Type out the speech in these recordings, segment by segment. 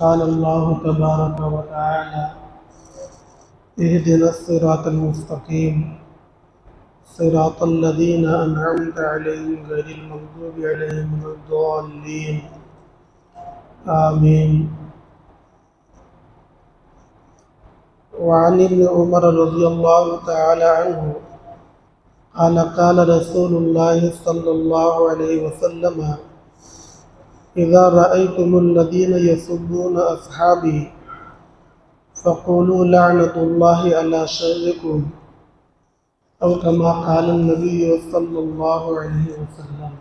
قال الله تبارك وتعالى اهدنا الصراط المستقيم صراط الذين أنعمت عليهم غير المغضوب عليهم ولا الضالين آمين. وعن ابن عمر رضي الله تعالى عنه قال قال رسول الله صلى الله عليه وسلم إذا رأيتم الذين يسبون أصحابي فقولوا لعنة الله على شركم أو كما قال النبي صلى الله عليه وسلم.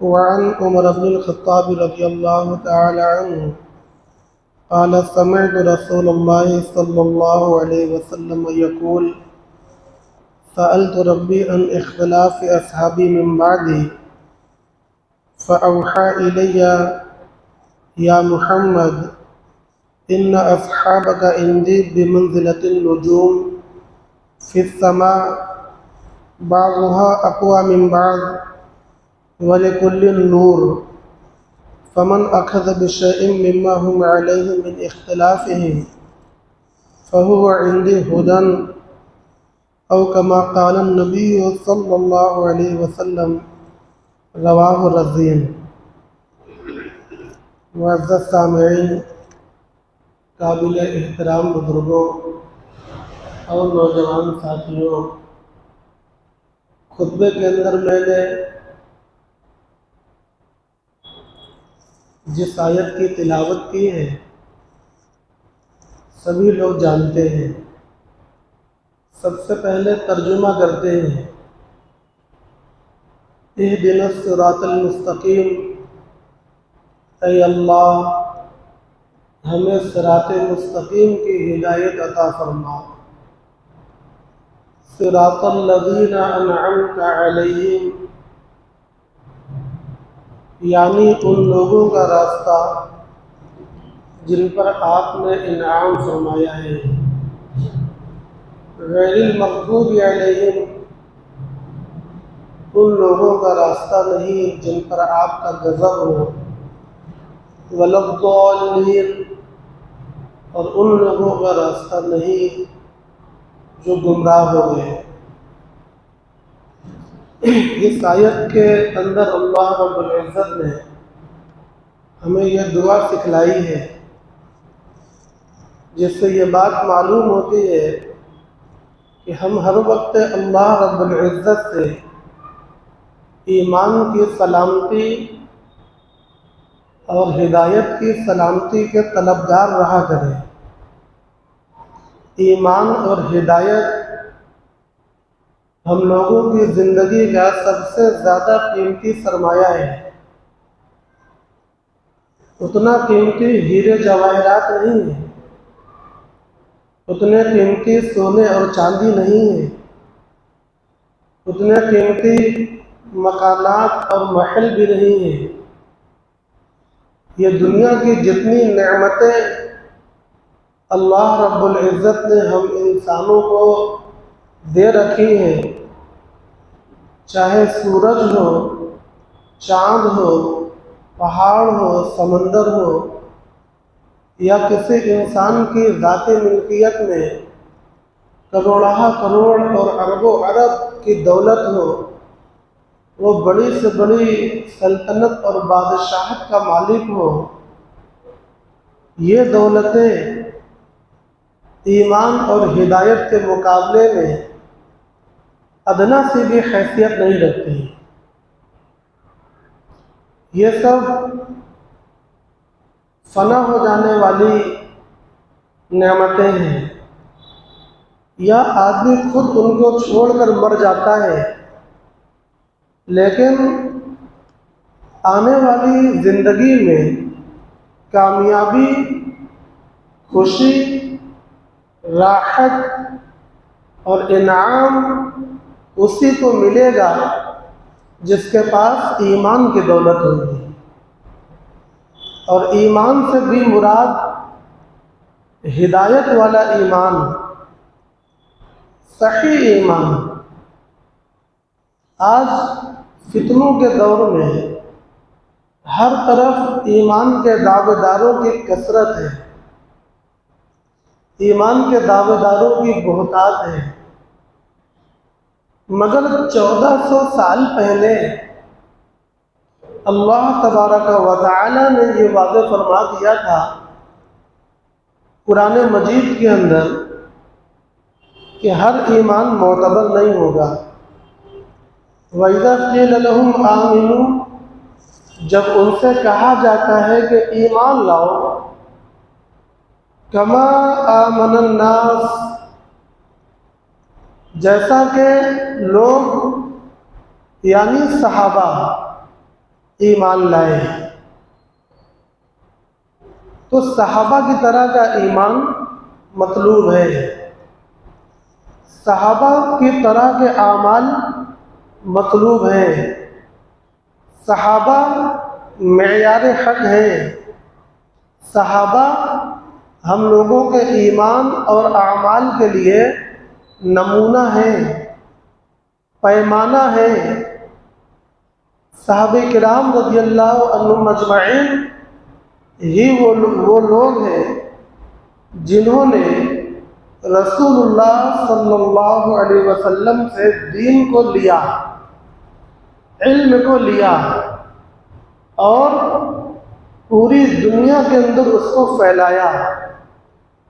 وعن عمر بن الخطاب رضي الله تعالى عنه قال سمعت رسول الله صلى الله عليه وسلم يقول سألت ربي عن اختلاف أصحابي من بعدي فأوحى إلي يا محمد إن أصحابك عندي بمنزلة النجوم في السماء بعضها أقوى من بعض ولكل نور فمن أخذ بشيء مما هم عليه من اختلافهم فهو عندي هدى أو كما قال النبي صلى الله عليه وسلم رواہ رزین. معزز سامعین، قابل احترام بزرگوں اور نوجوان ساتھیوں، خطبے کے اندر میں نے جس آیت کی تلاوت کی ہے سبھی لوگ جانتے ہیں. سب سے پہلے ترجمہ کرتے ہیں. اہدنا الصراط المستقیم، اے اللہ ہمیں صراط مستقیم کی ہدایت عطا فرما. صراط الذین انعمت علیہم، یعنی ان لوگوں کا راستہ جن پر آپ نے انعام فرمایا ہے. غیر المغضوب علیہم، ان لوگوں کا راستہ نہیں جن پر آپ کا غضب ہو. ولا الضالین، اور ان لوگوں کا راستہ نہیں جو گمراہ ہو گئے. اس آیت کے اندر اللہ رب العزت نے ہمیں یہ دعا سکھلائی ہے جس سے یہ بات معلوم ہوتی ہے کہ ہم ہر وقت اللہ رب العزت سے ایمان کی سلامتی اور ہدایت کی سلامتی کے طلبگار رہا کریں. ایمان اور ہدایت ہم لوگوں کی زندگی کا سب سے زیادہ قیمتی سرمایہ ہے. اتنا قیمتی ہیرے جواہرات نہیں ہیں، اتنے قیمتی سونے اور چاندی نہیں ہیں، اتنے قیمتی مکانات اور محل بھی نہیں ہیں. یہ دنیا کی جتنی نعمتیں اللہ رب العزت نے ہم انسانوں کو دے رکھی ہیں، چاہے سورج ہو، چاند ہو، پہاڑ ہو، سمندر ہو، یا کسی انسان کی ذاتی ملکیت میں کروڑہ کروڑ اور اربوں ارب کی دولت ہو، وہ بڑی سے بڑی سلطنت اور بادشاہت کا مالک ہو، یہ دولتیں ایمان اور ہدایت کے مقابلے میں ادنا سی بھی حیثیت نہیں رکھتی. یہ سب فنا ہو جانے والی نعمتیں ہیں، یا آدمی خود ان کو چھوڑ کر مر جاتا ہے، لیکن آنے والی زندگی میں کامیابی، خوشی، راحت اور انعام اسی کو ملے گا جس کے پاس ایمان کی دولت ہوگی. اور ایمان سے بھی مراد ہدایت والا ایمان، صحیح ایمان. آج فتنوں کے دور میں ہر طرف ایمان کے دعوے داروں کی کثرت ہے، ایمان کے دعوے داروں کی بہتات ہے، مگر 1400 سال پہلے اللہ تبارک و تعالی نے یہ واضح فرما دیا تھا قرآن مجید کے اندر کہ ہر ایمان معتبر نہیں ہوگا۔ وَإِذَا قِيلَ لَهُمْ آمِنُوا، جب ان سے کہا جاتا ہے کہ ایمان لاؤ، كَمَا آمَنَ النَّاسِ، جیسا کہ لوگ یعنی صحابہ ایمان لائے، تو صحابہ کی طرح کا ایمان مطلوب ہے، صحابہ کی طرح کے اعمال مطلوب ہیں، صحابہ معیار حق ہیں، صحابہ ہم لوگوں کے ایمان اور اعمال کے لیے نمونہ ہیں، پیمانہ ہیں۔ صحابہ کرام رضی اللہ عنہم اجمعین ہی وہ لوگ ہیں جنہوں نے رسول اللہ صلی اللہ علیہ وسلم سے دین کو لیا، علم کو لیا، اور پوری دنیا کے اندر اس کو پھیلایا،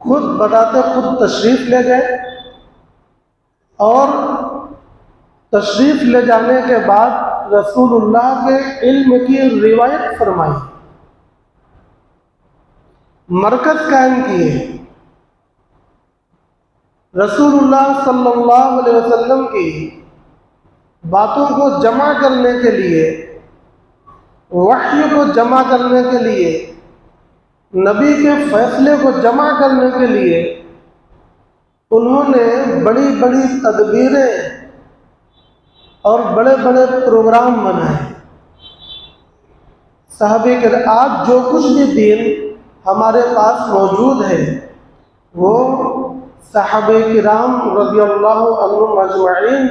خود بتاتے خود تشریف لے گئے، اور تشریف لے جانے کے بعد رسول اللہ کے علم کی روایت فرمائی، مرکز قائم کیے، رسول اللہ صلی اللہ علیہ وسلم کی باتوں کو جمع کرنے کے لیے، وحی کو جمع کرنے کے لیے، نبی کے فیصلے کو جمع کرنے کے لیے انہوں نے بڑی بڑی تدبیریں اور بڑے بڑے پروگرام بنائے۔ صحابہ کے آج جو کچھ بھی دین ہمارے پاس موجود ہے وہ صحابہ کرام رضی اللہ عنہم اجمعین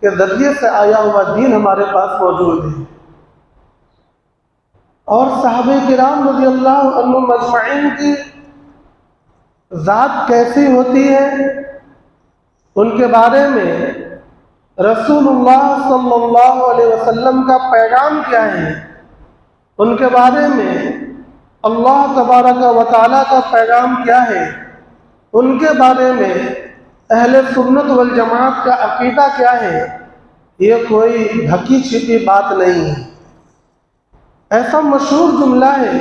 کے ذریعے سے آیا ہوا دین ہمارے پاس موجود ہے، اور صحابہ کرام رضی اللہ عنہم اجمعین کی ذات کیسی ہوتی ہے، ان کے بارے میں رسول اللہ صلی اللہ علیہ وسلم کا پیغام کیا ہے، ان کے بارے میں اللہ تبارک و تعالیٰ کا پیغام کیا ہے، ان کے بارے میں اہل سنت والجماعت کا عقیدہ کیا ہے، یہ کوئی ڈھکی چھپی بات نہیں ہے۔ ایسا مشہور جملہ ہے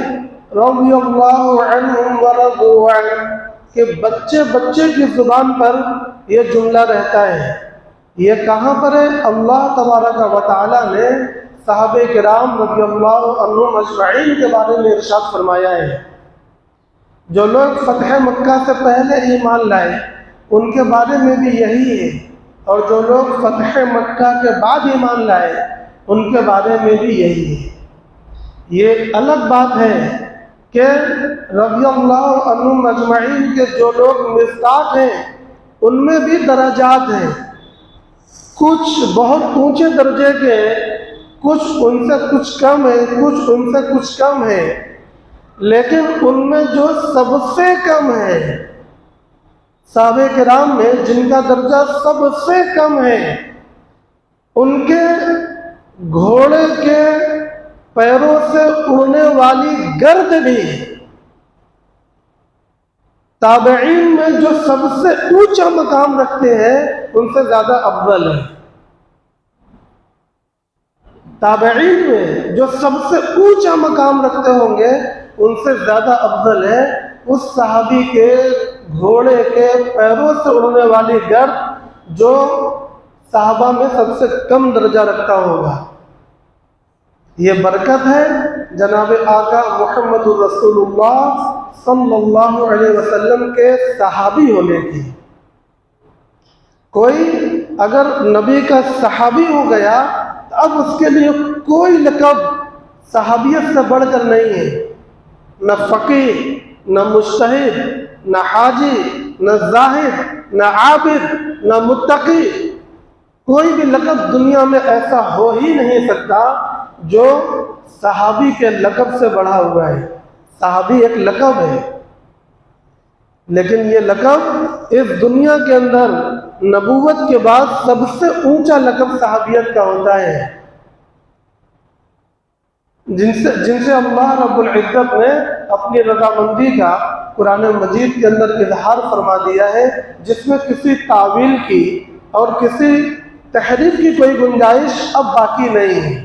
رضی اللہ عنہم ورضوا عنہ، کہ بچے بچے کی زبان پر یہ جملہ رہتا ہے۔ یہ کہاں پر ہے؟ اللہ تبارک و تعالیٰ نے صحابہ کرام رضی اللہ عنہم اجمعین کے بارے میں ارشاد فرمایا ہے۔ جو لوگ فتح مکہ سے پہلے ایمان لائے ان کے بارے میں بھی یہی ہے، اور جو لوگ فتح مکہ کے بعد ایمان لائے ان کے بارے میں بھی یہی ہے۔ یہ الگ بات ہے کہ رضی اللہ عنہم اجمعین کے جو لوگ مصداق ہیں ان میں بھی درجات ہیں، کچھ بہت اونچے درجے کے، کچھ ان سے کچھ کم ہے، کچھ ان سے کچھ کم ہے، لیکن ان میں جو سب سے کم ہے، صحابہ کرام میں جن کا درجہ سب سے کم ہے، ان کے گھوڑے کے پیروں سے اڑنے والی گرد بھی تابعین میں جو سب سے اونچا مقام رکھتے ہیں ان سے زیادہ افضل ہے۔ تابعین میں جو سب سے اونچا مقام رکھتے ہوں گے ان سے زیادہ افضل ہے اس صحابی کے گھوڑے کے پیروں سے اڑنے والی گرد جو صحابہ میں سب سے کم درجہ رکھتا ہوگا۔ یہ برکت ہے جناب آقا محمد رسول اللہ صلی اللہ علیہ وسلم کے صحابی ہونے کی۔ کوئی اگر نبی کا صحابی ہو گیا تو اب اس کے لیے کوئی لقب صحابیت سے بڑھ کر نہیں ہے، نہ فقیہ، نہ مجتہد، نہ حاجی، نہ زاہد، نہ عابد، نہ متقی، کوئی بھی لقب دنیا میں ایسا ہو ہی نہیں سکتا جو صحابی کے لقب سے بڑھا ہوا ہے۔ صحابی ایک لقب ہے، لیکن یہ لقب اس دنیا کے اندر نبوت کے بعد سب سے اونچا لقب صحابیت کا ہوتا ہے، جن سے اللہ رب العزت نے اپنی رضامندی کا قرآن مجید کے اندر اظہار فرما دیا ہے، جس میں کسی تعویل کی اور کسی تحریف کی کوئی گنجائش اب باقی نہیں ہے۔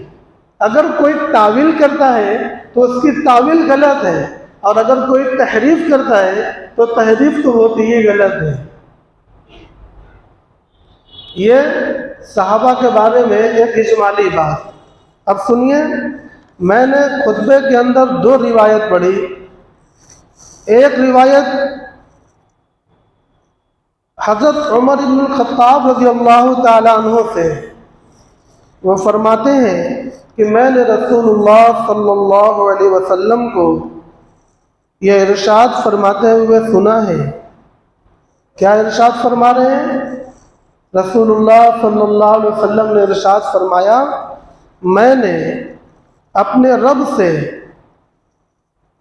اگر کوئی تعویل کرتا ہے تو اس کی تعویل غلط ہے، اور اگر کوئی تحریف کرتا ہے تو تحریف تو ہوتی ہی غلط ہے۔ یہ صحابہ کے بارے میں ایک اجمالی بات۔ اب سنیے، میں نے خطبے کے اندر 2 روایت پڑھی۔ ایک روایت حضرت عمر بن الخطاب رضی اللہ تعالی عنہ سے، وہ فرماتے ہیں کہ میں نے رسول اللہ صلی اللہ علیہ وسلم کو یہ ارشاد فرماتے ہوئے سنا ہے۔ کیا ارشاد فرما رہے ہیں؟ رسول اللہ صلی اللہ علیہ وسلم نے ارشاد فرمایا، میں نے اپنے رب سے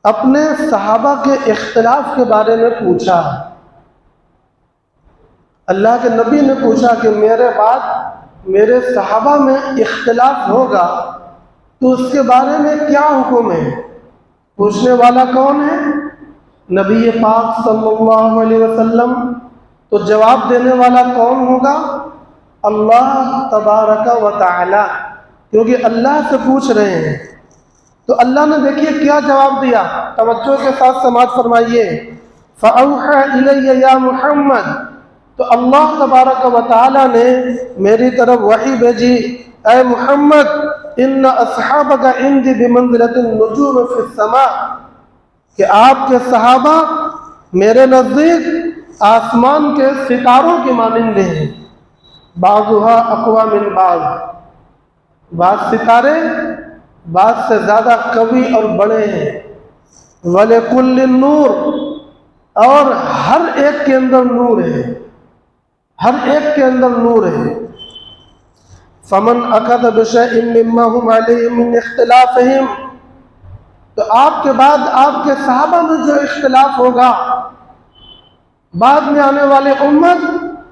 اپنے صحابہ کے اختلاف کے بارے میں پوچھا۔ اللہ کے نبی نے پوچھا کہ میرے بعد میرے صحابہ میں اختلاف ہوگا تو اس کے بارے میں کیا حکم ہے؟ پوچھنے والا کون ہے؟ نبی پاک صلی اللہ علیہ وسلم۔ تو جواب دینے والا کون ہوگا؟ اللہ تبارک و تعالی، کیونکہ اللہ سے پوچھ رہے ہیں۔ تو اللہ نے دیکھیے کیا جواب دیا، توجہ کے ساتھ سماعت فرمائیے۔ فَأَوْحَى إِلَيَّ يَا مُحَمَّدْ، تو اللہ تبارک و تعالی نے میری طرف وحی بھیجی، اے محمد، ان اصحابک عندی بمنزلۃ النجوم فی السماء، کہ آپ کے صحابہ میرے نزدیک آسمان کے ستاروں کی مانند ہیں۔ بعضھا اقوی من بعض، بعض ستارے بعض سے زیادہ قوی اور بڑے ہیں۔ وَلِكُلِّ نور، اور ہر ایک کے اندر نور ہے، ہر ایک کے اندر نور ہے۔ فَمَنْ أَخَذَ بِشَيْءٍ مِّمَّا هُمْ عَلَيْهِ مِنْ اخْتِلَافِهِمْ، تو آپ کے بعد آپ کے صحابہ میں جو اختلاف ہوگا، بعد میں آنے والے امت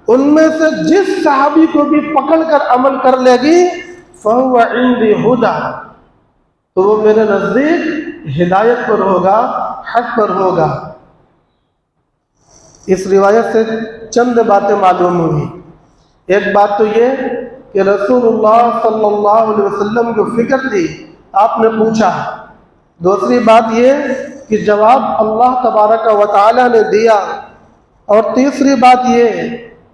ان میں سے جس صحابی کو بھی پکڑ کر عمل کر لے گی فَهُوَ عِنْدِي هُدًى، تو وہ میرے نزدیک ہدایت پر ہوگا، حق پر ہوگا۔ اس روایت سے چند باتیں معلوم ہوئی۔ ایک بات تو یہ کہ رسول اللہ صلی اللہ علیہ وسلم کو فکر تھی، آپ نے پوچھا۔ دوسری بات یہ کہ جواب اللہ تبارک و تعالی نے دیا، اور تیسری بات یہ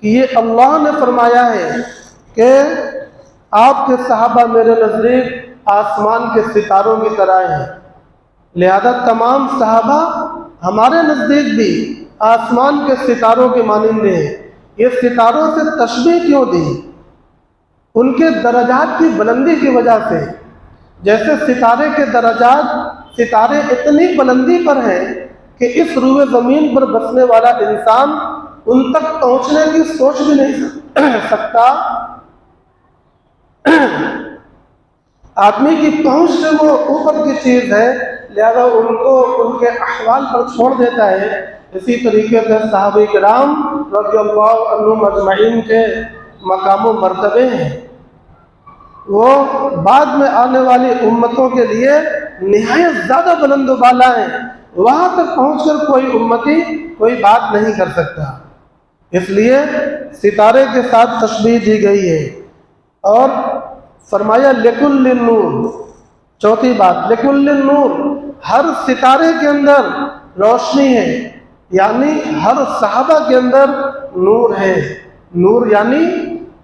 کہ یہ اللہ نے فرمایا ہے کہ آپ کے صحابہ میرے نزدیک آسمان کے ستاروں کی طرح ہیں، لہذا تمام صحابہ ہمارے نزدیک بھی آسمان کے ستاروں کے مانند ہیں۔ یہ ستاروں سے تشبیہ کیوں دی؟ ان کے درجات کی بلندی کی وجہ سے۔ جیسے ستارے کے درجات، ستارے اتنی بلندی پر ہیں کہ اس روئے زمین پر بسنے والا انسان ان تک پہنچنے کی سوچ بھی نہیں سکتا، آدمی کی پہنچ سے وہ اوپر کی چیز ہے، لہذا ان کو ان کے احوال پر چھوڑ دیتا ہے۔ اسی طریقے سے صحابہ کرام رضی اللہ عنہم اجمعین کے مقام و مرتبے ہیں، وہ بعد میں آنے والی امتوں کے لیے نہایت زیادہ بلند و بالا ہیں، وہاں تک پہنچ کر کوئی امتی کوئی بات نہیں کر سکتا۔ اس لیے ستارے کے ساتھ تشبیہ دی گئی ہے، اور فرمایا لِكُلِّ النور۔ چوتھی بات، لِكُلِّ النور، ہر ستارے کے اندر روشنی ہے، یعنی ہر صحابہ کے اندر نور ہے۔ نور یعنی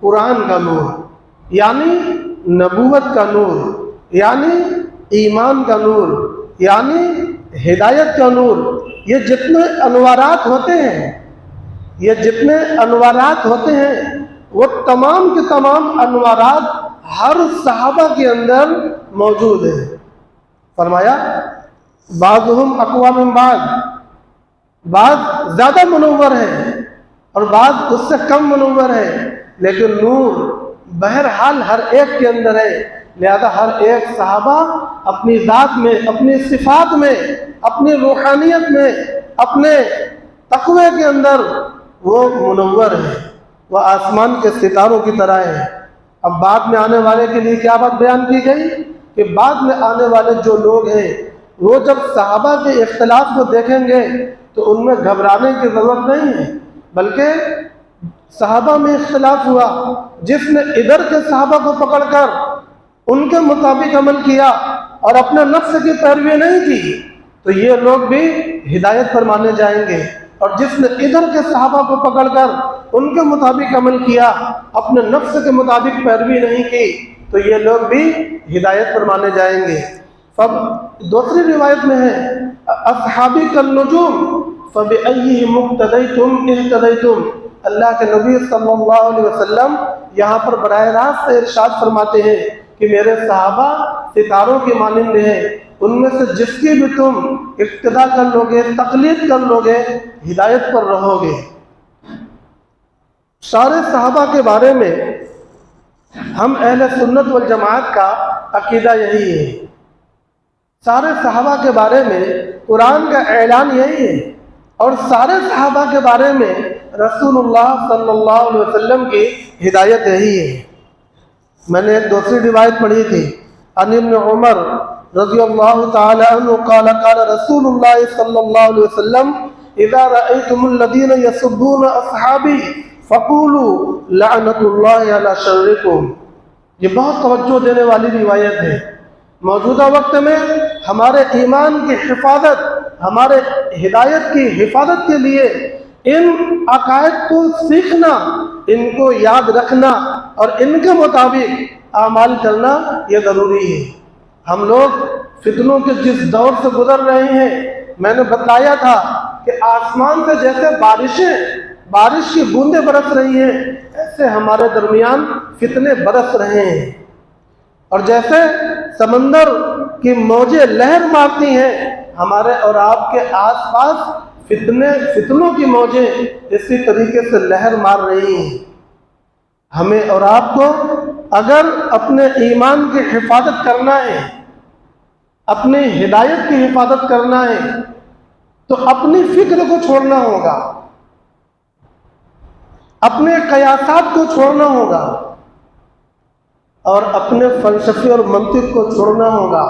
قرآن کا نور، یعنی نبوت کا نور، یعنی ایمان کا نور، یعنی ہدایت کا نور۔ یہ جتنے انوارات ہوتے ہیں، یہ جتنے انوارات ہوتے ہیں، وہ تمام کے تمام انوارات ہر صحابہ کے اندر موجود ہیں۔ فرمایا بعضهم اقوى من بعض، بعض زیادہ منور ہے اور بعض اس سے کم منور ہے، لیکن نور بہرحال ہر ایک کے اندر ہے۔ لہذا ہر ایک صحابہ اپنی ذات میں، اپنی صفات میں، اپنی روحانیت میں، اپنے تقوی کے اندر وہ منور ہے، وہ آسمان کے ستاروں کی طرح ہے۔ اب بعد میں آنے والے کے لیے کیا بات بیان کی گئی کہ بعد میں آنے والے جو لوگ ہیں وہ جب صحابہ کے اختلاف کو دیکھیں گے تو ان میں گھبرانے کی ضرورت نہیں ہے، بلکہ صحابہ میں اختلاف ہوا، جس نے ادھر کے صحابہ کو پکڑ کر ان کے مطابق عمل کیا اور اپنے نفس کی پیروی نہیں کی تو یہ لوگ بھی ہدایت پر مانے جائیں گے، اور جس نے ادھر کے صحابہ کو پکڑ کر ان کے مطابق عمل کیا، اپنے نفس کے مطابق پیروی نہیں کی تو یہ لوگ بھی ہدایت پر مانے جائیں گے۔ دوسری روایت میں ہے اصحابی کالنجوم فبأیہم اقتدیتم اہتدیتم۔ اللہ کے نبی صلی اللہ علیہ وسلم یہاں پر براہ راست سے ارشاد فرماتے ہیں کہ میرے صحابہ ستاروں کے مانند ہیں، ان میں سے جس کی بھی تم اقتدا کر لو گے، تقلید کر لو گے، ہدایت پر رہو گے۔ سارے صحابہ کے بارے میں ہم اہل سنت والجماعت کا عقیدہ یہی ہے، سارے صحابہ کے بارے میں قرآن کا اعلان یہی ہے، اور سارے صحابہ کے بارے میں رسول اللہ صلی اللہ علیہ وسلم کی ہدایت یہی ہے۔ میں نے ایک دوسری روایت پڑھی تھی، عن ابن عمر رضی اللہ تعالی عنہ قال قال رسول اللہ صلی اللہ علیہ وسلم اذا رأيتم الذين يسبون اصحابی فقولوا لعنت اللہ علی شرکم۔ یہ بہت توجہ دینے والی روایت ہے۔ موجودہ وقت میں ہمارے ایمان کی حفاظت، ہمارے ہدایت کی حفاظت کے لیے ان عقائد کو سیکھنا، ان کو یاد رکھنا اور ان کے مطابق اعمال کرنا یہ ضروری ہے۔ ہم لوگ فتنوں کے جس دور سے گزر رہے ہیں، میں نے بتایا تھا کہ آسمان سے جیسے بارش کی بوندیں برس رہی ہیں، ایسے ہمارے درمیان فتنے برس رہے ہیں، اور جیسے سمندر کی موجیں لہر مارتی ہیں، ہمارے اور آپ کے آس پاس فتنوں کی موجیں اسی طریقے سے لہر مار رہی ہیں۔ ہمیں اور آپ کو اگر اپنے ایمان کی حفاظت کرنا ہے، اپنی ہدایت کی حفاظت کرنا ہے تو اپنی فکر کو چھوڑنا ہوگا، اپنے قیاسات کو چھوڑنا ہوگا، اور اپنے فلسفے اور منطق کو چھوڑنا ہوگا۔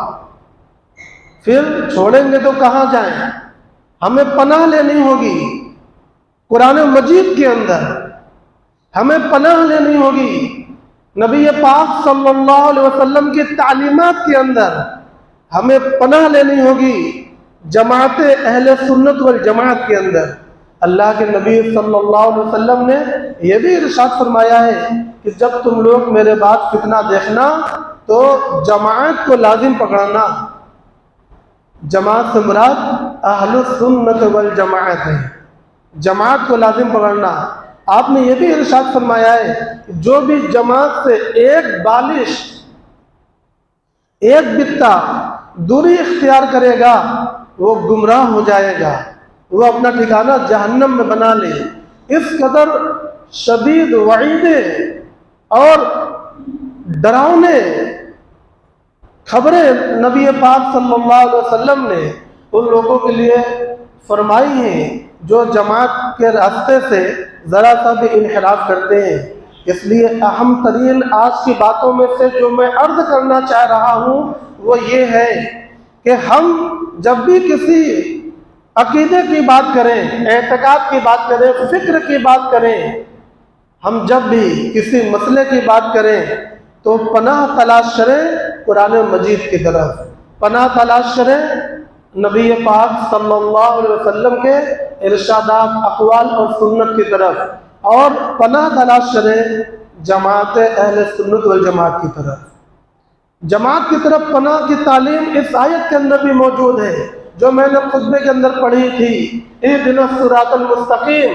پھر چھوڑیں گے تو کہاں جائیں؟ ہمیں پناہ لینی ہوگی قرآن مجید کے اندر، ہمیں پناہ لینی ہوگی نبی پاک صلی اللہ علیہ وسلم کی تعلیمات کے اندر، ہمیں پناہ لینی ہوگی جماعت اہل سنت والجماعت کے اندر۔ اللہ کے نبی صلی اللہ علیہ وسلم نے یہ بھی ارشاد فرمایا ہے کہ جب تم لوگ میرے بعد فتنہ دیکھنا تو جماعت کو لازم پکڑنا۔ جماعت سے مراد اہل السنت والجماعت ہے، جماعت کو لازم پکڑنا۔ آپ نے یہ بھی ارشاد فرمایا ہے کہ جو بھی جماعت سے ایک بالش، ایک بتہ دوری اختیار کرے گا وہ گمراہ ہو جائے گا، وہ اپنا ٹھکانہ جہنم میں بنا لے۔ اس قدر شدید وعیدیں اور ڈراؤنے خبریں نبی پاک صلی اللہ علیہ وسلم نے ان لوگوں کے لیے فرمائی ہیں جو جماعت کے راستے سے ذرا سا بھی انحراف کرتے ہیں۔ اس لیے اہم ترین آج کی باتوں میں سے جو میں عرض کرنا چاہ رہا ہوں وہ یہ ہے کہ ہم جب بھی کسی عقیدے کی بات کریں، اعتقاد کی بات کریں، فکر کی بات کریں، ہم جب بھی کسی مسئلے کی بات کریں تو پناہ تلاش کریں قرآن مجید کی طرف، پناہ تلاش کریں نبی پاک صلی اللہ علیہ وسلم کے ارشادات، اقوال اور سنت کی طرف، اور پناہ تلاش کریں جماعت اہل سنت والجماعت کی طرف۔ جماعت کی طرف پناہ کی تعلیم اس آیت کے اندر بھی موجود ہے جو میں نے خطبے کے اندر پڑھی تھی، اہدنا الصراط المستقیم،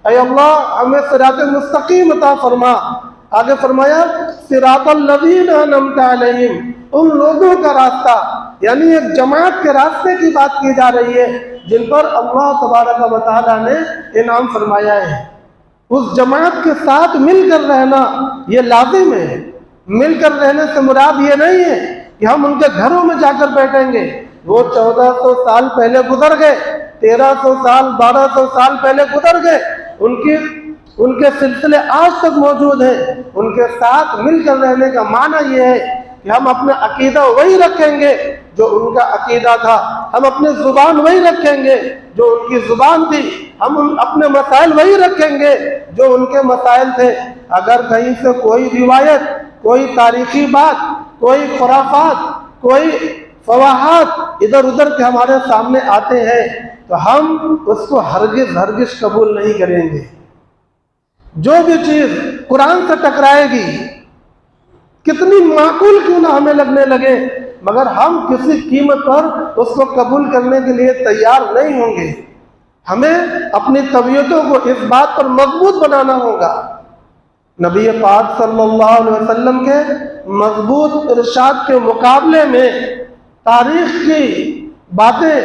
اے اللہ ہمیں صراط مستقیم عطا فرما۔ آگے فرمایا صراط الذین انعمت علیہم، ان لوگوں کا راستہ، یعنی ایک جماعت کے راستے کی بات کی جا رہی ہے جن پر اللہ تبارک و تعالیٰ نے انعام فرمایا ہے۔ اس جماعت کے ساتھ مل کر رہنا یہ لازم ہے، مل کر رہنے سے مراد یہ نہیں ہے کہ ہم ان کے گھروں میں جا کر بیٹھیں گے. وہ 1400 سال پہلے گزر گئے, 1300 سال 1200 سال پہلے گزر گئے, ان کے سلسلے آج تک موجود ہیں. ان کے ساتھ مل کر رہنے کا معنی یہ ہے کہ ہم اپنا عقیدہ وہی رکھیں گے جو ان کا عقیدہ تھا, ہم اپنی زبان وہی رکھیں گے جو ان کی زبان تھی, ہم اپنے مسائل وہی رکھیں گے جو ان کے مسائل تھے. اگر کہیں سے کوئی روایت, کوئی تاریخی بات, کوئی خرافات, کوئی فواہات ادھر ادھر کے ہمارے سامنے آتے ہیں تو ہم اس کو ہرگز قبول نہیں کریں گے. جو بھی چیز قرآن سے ٹکرائے گی, کتنی معقول کیوں نہ ہمیں لگنے لگے, مگر ہم کسی قیمت پر اس کو قبول کرنے کے لیے تیار نہیں ہوں گے. ہمیں اپنی طبیعتوں کو اس بات پر مضبوط بنانا ہوگا. نبی پاک صلی اللہ علیہ وسلم کے مضبوط ارشاد کے مقابلے میں تاریخ کی باتیں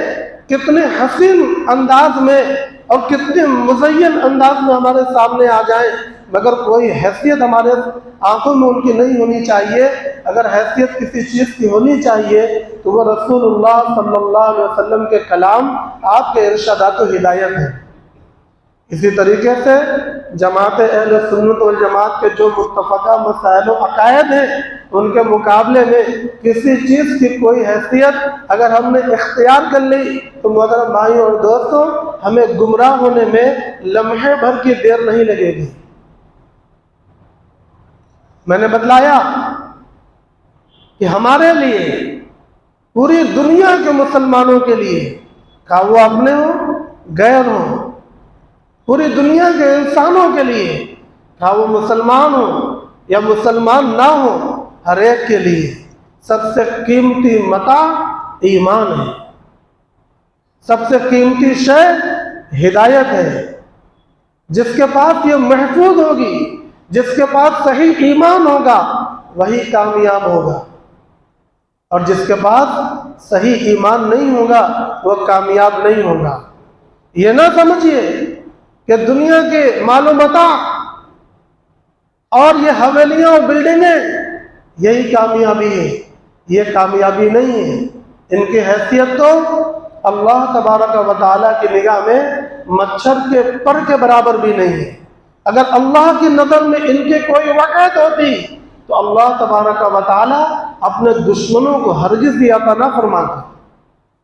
کتنے حسین انداز میں اور کتنے مزین انداز میں ہمارے سامنے آ جائیں, مگر کوئی حیثیت ہمارے آنکھوں میں ان کی نہیں ہونی چاہیے. اگر حیثیت کسی چیز کی ہونی چاہیے تو وہ رسول اللہ صلی اللہ علیہ وسلم کے کلام, آپ کے ارشادات و ہدایت ہیں. اسی طریقے سے جماعت اہل سنت والجماعت کے جو متفقہ مسائل و عقائد ہیں, ان کے مقابلے میں کسی چیز کی کوئی حیثیت اگر ہم نے اختیار کر لی تو محترم بھائیوں اور دوستوں, ہمیں گمراہ ہونے میں لمحے بھر کی دیر نہیں لگے گی. میں نے بتلایا کہ ہمارے لیے, پوری دنیا کے مسلمانوں کے لیے, کہ وہ اپنے ہوں غیر ہوں, پوری دنیا کے انسانوں کے لیے, کہ وہ مسلمان ہوں یا مسلمان نہ ہوں, ہر ایک کے لیے سب سے قیمتی متاع ایمان ہے. سب سے قیمتی شے ہدایت ہے. جس کے پاس یہ محفوظ ہوگی, جس کے پاس صحیح ایمان ہوگا, وہی کامیاب ہوگا, اور جس کے پاس صحیح ایمان نہیں ہوگا وہ کامیاب نہیں ہوگا. یہ نہ سمجھیے کہ دنیا کے مال و متاع اور یہ حویلیاں اور بلڈنگیں یہی کامیابی ہے. یہ کامیابی نہیں ہے. ان کی حیثیت تو اللہ تبارک و تعالیٰ کی نگاہ میں مچھر کے پر کے برابر بھی نہیں ہے. اگر اللہ کی نظر میں ان کی کوئی وقعت ہوتی تو اللہ تبارک و تعالیٰ اپنے دشمنوں کو ہرگز بھی عطا نہ فرماتا.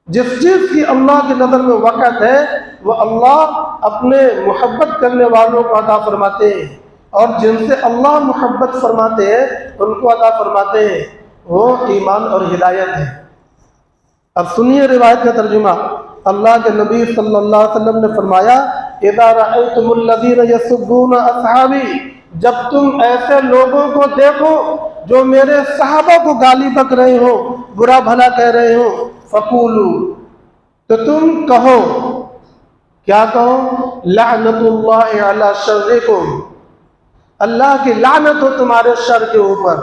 جس چیز کی اللہ کی نظر میں وقعت ہے وہ اللہ اپنے محبت کرنے والوں کو عطا فرماتے ہیں, اور جن سے اللہ محبت فرماتے ہیں ان کو عطا فرماتے ہیں. وہ ایمان اور ہدایت ہے. اب سنیے روایت کا ترجمہ. اللہ کے نبی صلی اللہ علیہ وسلم نے فرمایا, اذا رأيتم الذين يسبون اصحابی, جب تم ایسے لوگوں کو دیکھو جو میرے صحابہ کو گالی بک رہے ہو, برا بھلا کہہ رہے ہو, فقولوا, تو تم کہو, کیا کہو, لعنت اللہ علی شرکم, اللہ کی لعنت ہو تمہارے شر کے اوپر.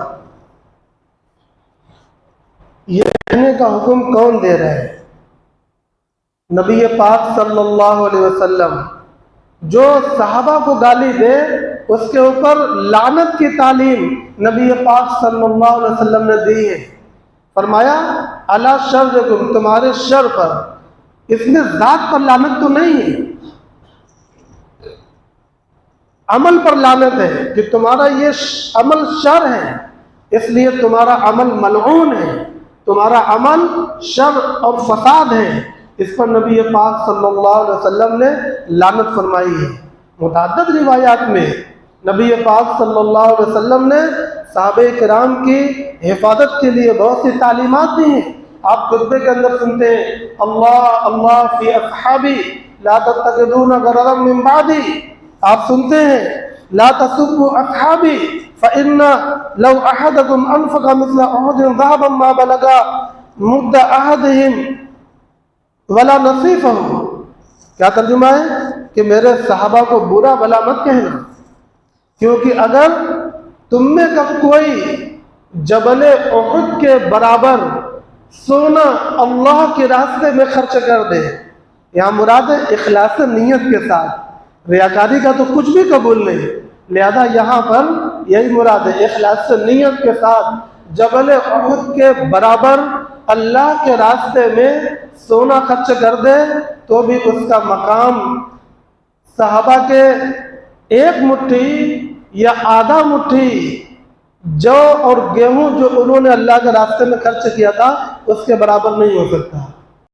یہ کہنے کا حکم کون دے رہا ہے؟ نبی پاک صلی اللہ علیہ وسلم. جو صحابہ کو گالی دے اس کے اوپر لعنت کی تعلیم نبی پاک صلی اللہ علیہ وسلم نے دی ہے. فرمایا علی شرکم, تمہارے شر پر. اس میں ذات پر لعنت تو نہیں ہے, عمل پر لعنت ہے کہ تمہارا یہ عمل شر ہے, اس لیے تمہارا عمل ملعون ہے, تمہارا عمل شر اور فساد ہے. اس پر نبی پاک صلی اللہ علیہ وسلم نے لعنت فرمائی ہے. متعدد روایات میں نبی پاک صلی اللہ علیہ وسلم نے صحابہ کرام کی حفاظت کے لیے بہت سی تعلیمات دی ہیں. آپ خطبے کے اندر سنتے ہیں, اللہ اللہ فی اصحابی لا تتخذون غرضا من بعدی. آپ سنتے ہیں لا تسبوا اصحابی فإن لو احدكم انفق مثل احد ذهبا ما بلغ مد احدهم ولا نصیفہ. کیا ترجمہ ہے کہ میرے صحابہ کو برا بھلا مت کہنا, کیونکہ اگر تم میں کا کوئی جبل احد کے برابر سونا اللہ کے راستے میں خرچ کر دے, یہاں مراد ہے اخلاص نیت کے ساتھ, ریاکاری کا تو کچھ بھی قبول نہیں. لہذا یہاں پر یہی مراد ہے، اخلاص سے نیت کے ساتھ جبل احد کے برابر اللہ کے راستے میں سونا خرچ کر دے تو بھی اس کا مقام صحابہ کے ایک مٹھی یا آدھا مٹھی جو اور گیہوں جو انہوں نے اللہ کے راستے میں خرچ کیا تھا اس کے برابر نہیں ہو سکتا۔